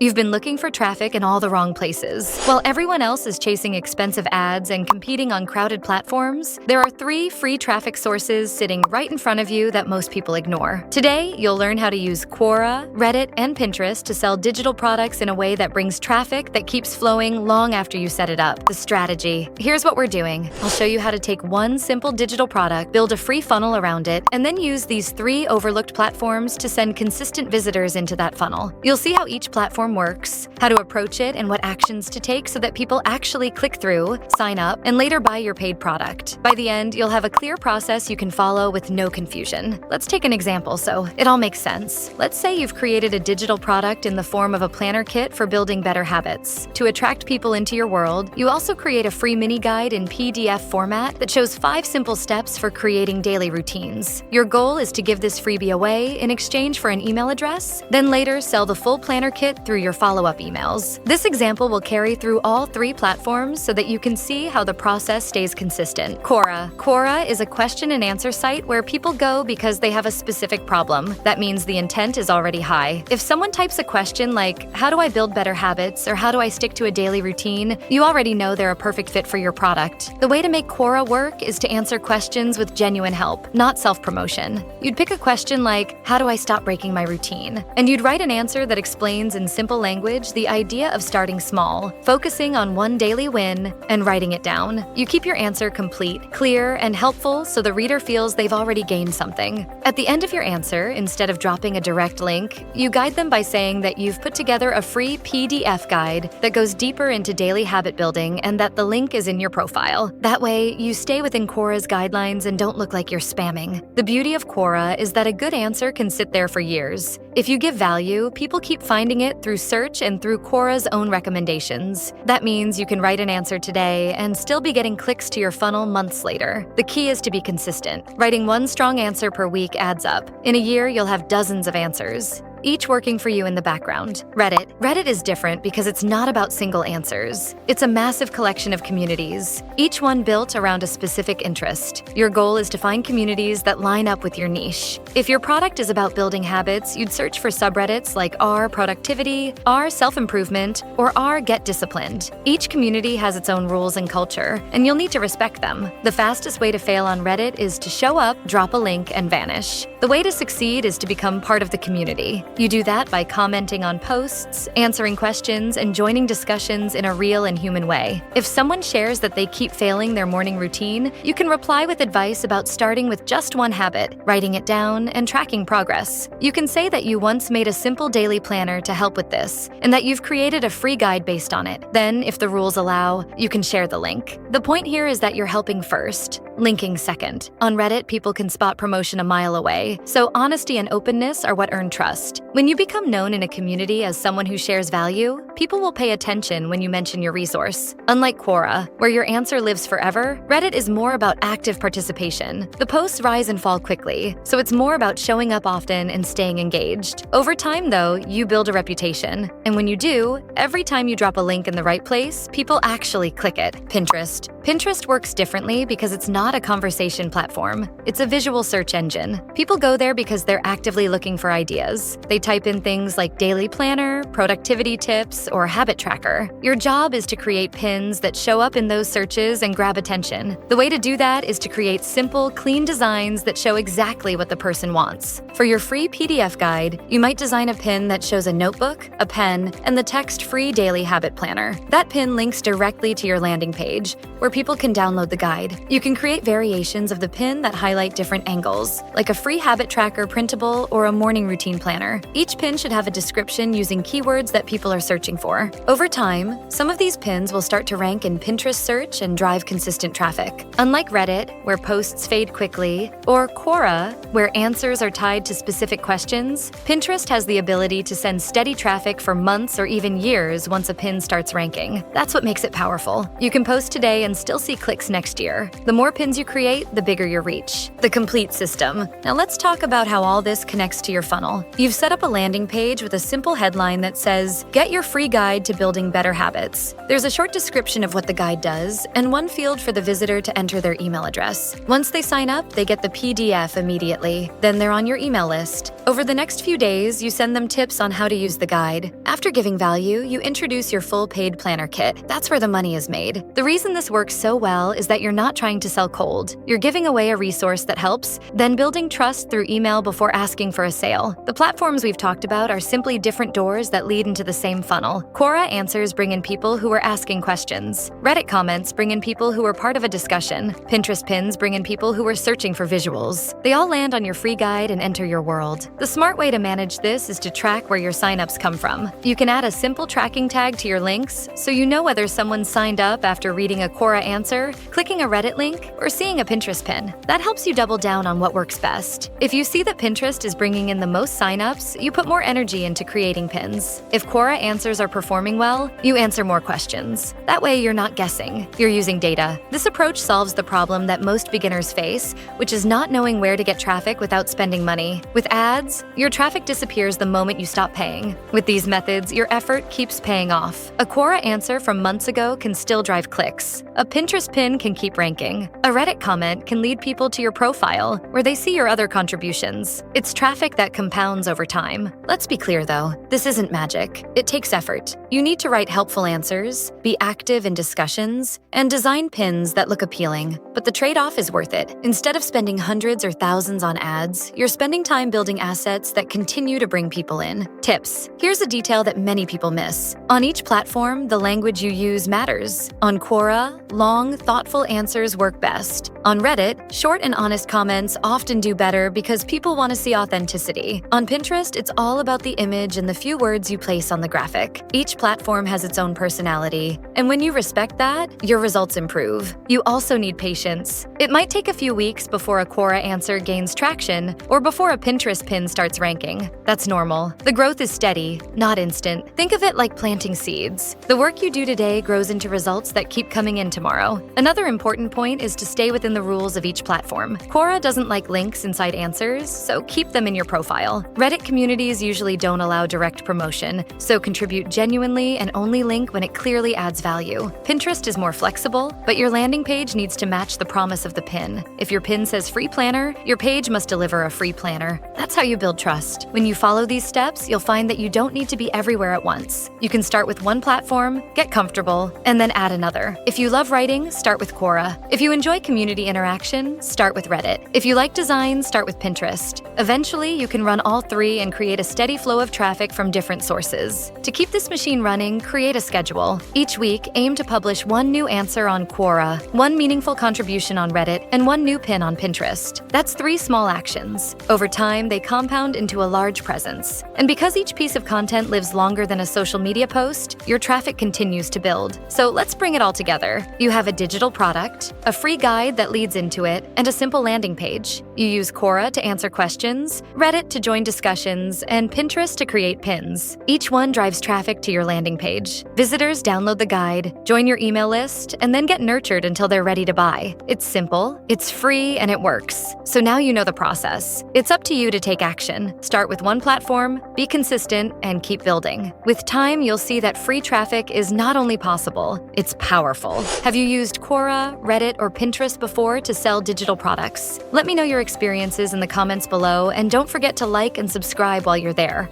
You've been looking for traffic in all the wrong places. While everyone else is chasing expensive ads and competing on crowded platforms, there are 3 free traffic sources sitting right in front of you that most people ignore. Today, you'll learn how to use Quora, Reddit, and Pinterest to sell digital products in a way that brings traffic that keeps flowing long after you set it up. The strategy. Here's what we're doing. I'll show you how to take one simple digital product, build a free funnel around it, and then use these 3 overlooked platforms to send consistent visitors into that funnel. You'll see how each platform works, how to approach it, and what actions to take so that people actually click through, sign up, and later buy your paid product. By the end, you'll have a clear process you can follow with no confusion. Let's take an example so it all makes sense. Let's say you've created a digital product in the form of a planner kit for building better habits. To attract people into your world, you also create a free mini guide in PDF format that shows 5 simple steps for creating daily routines. Your goal is to give this freebie away in exchange for an email address, then later sell the full planner kit through your follow-up emails. This example will carry through all 3 platforms so that you can see how the process stays consistent. Quora. Quora is a question and answer site where people go because they have a specific problem. That means the intent is already high. If someone types a question like, how do I build better habits, or how do I stick to a daily routine, you already know they're a perfect fit for your product. The way to make Quora work is to answer questions with genuine help, not self-promotion. You'd pick a question like, how do I stop breaking my routine? And you'd write an answer that explains in simple language the idea of starting small, focusing on one daily win, and writing it down. You keep your answer complete, clear, and helpful so the reader feels they've already gained something. At the end of your answer, instead of dropping a direct link, you guide them by saying that you've put together a free PDF guide that goes deeper into daily habit building and that the link is in your profile. That way, you stay within Quora's guidelines and don't look like you're spamming. The beauty of Quora is that a good answer can sit there for years. If you give value, people keep finding it through search and through Quora's own recommendations. That means you can write an answer today and still be getting clicks to your funnel months later. The key is to be consistent. Writing one strong answer per week adds up. In a year, you'll have dozens of answers, each working for you in the background. Reddit. Reddit is different because it's not about single answers. It's a massive collection of communities, each one built around a specific interest. Your goal is to find communities that line up with your niche. If your product is about building habits, you'd search for subreddits like r productivity, r self-improvement, or r get disciplined. Each community has its own rules and culture, and you'll need to respect them. The fastest way to fail on Reddit is to show up, drop a link, and vanish. The way to succeed is to become part of the community. You do that by commenting on posts, answering questions, and joining discussions in a real and human way. If someone shares that they keep failing their morning routine, you can reply with advice about starting with just one habit, writing it down, and tracking progress. You can say that you once made a simple daily planner to help with this, and that you've created a free guide based on it. Then, if the rules allow, you can share the link. The point here is that you're helping first, linking second. On Reddit, people can spot promotion a mile away, so honesty and openness are what earn trust. When you become known in a community as someone who shares value, people will pay attention when you mention your resource. Unlike Quora, where your answer lives forever, Reddit is more about active participation. The posts rise and fall quickly, so it's more about showing up often and staying engaged. Over time, though, you build a reputation. And when you do, every time you drop a link in the right place, people actually click it. Pinterest. Pinterest works differently because it's not a conversation platform. It's a visual search engine. People go there because they're actively looking for ideas. They type in things like daily planner, productivity tips, or habit tracker. Your job is to create pins that show up in those searches and grab attention. The way to do that is to create simple, clean designs that show exactly what the person wants. For your free PDF guide, you might design a pin that shows a notebook, a pen, and the text Free Daily Habit Planner. That pin links directly to your landing page, where people can download the guide. You can create variations of the pin that highlight different angles, like a free habit tracker printable or a morning routine planner. Each pin should have a description using keywords that people are searching for. Over time, some of these pins will start to rank in Pinterest search and drive consistent traffic. Unlike Reddit, where posts fade quickly, or Quora, where answers are tied to specific questions, Pinterest has the ability to send steady traffic for months or even years once a pin starts ranking. That's what makes it powerful. You can post today and still see clicks next year. The more pins pins you create, the bigger your reach. The complete system. Now let's talk about how all this connects to your funnel. You've set up a landing page with a simple headline that says, "Get your free guide to building better habits." There's a short description of what the guide does and one field for the visitor to enter their email address. Once they sign up, they get the PDF immediately. Then they're on your email list. Over the next few days, you send them tips on how to use the guide. After giving value, you introduce your full paid planner kit. That's where the money is made. The reason this works so well is that you're not trying to sell cold. You're giving away a resource that helps, then building trust through email before asking for a sale. The platforms we've talked about are simply different doors that lead into the same funnel. Quora answers bring in people who are asking questions. Reddit comments bring in people who are part of a discussion. Pinterest pins bring in people who are searching for visuals. They all land on your free guide and enter your world. The smart way to manage this is to track where your signups come from. You can add a simple tracking tag to your links so you know whether someone signed up after reading a Quora answer, clicking a Reddit link, or seeing a Pinterest pin. That helps you double down on what works best. If you see that Pinterest is bringing in the most signups, you put more energy into creating pins. If Quora answers are performing well, you answer more questions. That way you're not guessing, you're using data. This approach solves the problem that most beginners face, which is not knowing where to get traffic without spending money. With ads, your traffic disappears the moment you stop paying. With these methods, your effort keeps paying off. A Quora answer from months ago can still drive clicks. A Pinterest pin can keep ranking. A Reddit comment can lead people to your profile, where they see your other contributions. It's traffic that compounds over time. Let's be clear though, this isn't magic. It takes effort. You need to write helpful answers, be active in discussions, and design pins that look appealing. But the trade-off is worth it. Instead of spending hundreds or thousands on ads, you're spending time building assets that continue to bring people in. Tips. Here's a detail that many people miss. On each platform, the language you use matters. On Quora, long, thoughtful answers work best. On Reddit, short and honest comments often do better because people want to see authenticity. On Pinterest, it's all about the image and the few words you place on the graphic. Each platform has its own personality, and when you respect that, your results improve. You also need patience. It might take a few weeks before a Quora answer gains traction or before a Pinterest pin starts ranking. That's normal. The growth is steady, not instant. Think of it like planting seeds. The work you do today grows into results that keep coming in tomorrow. Another important point is to stay within the rules of each platform. Quora doesn't like links inside answers, so keep them in your profile. Reddit communities usually don't allow direct promotion, so contribute genuinely and only link when it clearly adds value. Pinterest is more flexible, but your landing page needs to match the promise of the pin. If your pin says free planner, your page must deliver a free planner. That's how you build trust. When you follow these steps, you'll find that you don't need to be everywhere at once. You can start with one platform, get comfortable, and then add another. If you love writing, start with Quora. If you enjoy community interaction, start with Reddit. If you like design, start with Pinterest. Eventually, you can run all three and create a steady flow of traffic from different sources. To keep this machine running, create a schedule. Each week, aim to publish one new answer on Quora, one meaningful contribution on Reddit, and one new pin on Pinterest. That's 3 small actions. Over time, they compound into a large presence. And because each piece of content lives longer than a social media post, your traffic continues to build. So let's bring it all together. You have a digital product, a free guide that leads into it, and a simple landing page. You use Quora to answer questions, Reddit to join discussions, and Pinterest to create pins. Each one drives traffic to your landing page. Visitors download the guide, join your email list, and then get nurtured until they're ready to buy. It's simple, it's free, and it works. So now you know the process. It's up to you to take action. Start with one platform, be consistent, and keep building. With time, you'll see that free traffic is not only possible, it's powerful. Have you used Quora, Reddit, or Pinterest before to sell digital products? Let me know your experiences in the comments below, and don't forget to like and subscribe while you're there.